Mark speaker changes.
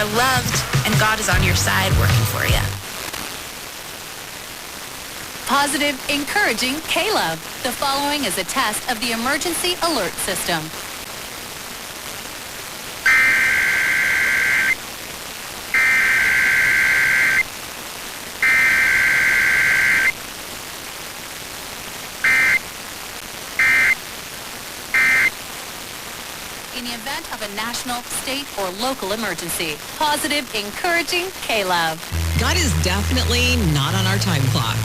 Speaker 1: are loved, and God is on your side working for you.
Speaker 2: Positive, encouraging K-Love. The following is a test of the emergency alert system. In the event of a national, state, or local emergency. Positive, encouraging K-Love.
Speaker 3: God is definitely not on our time clock.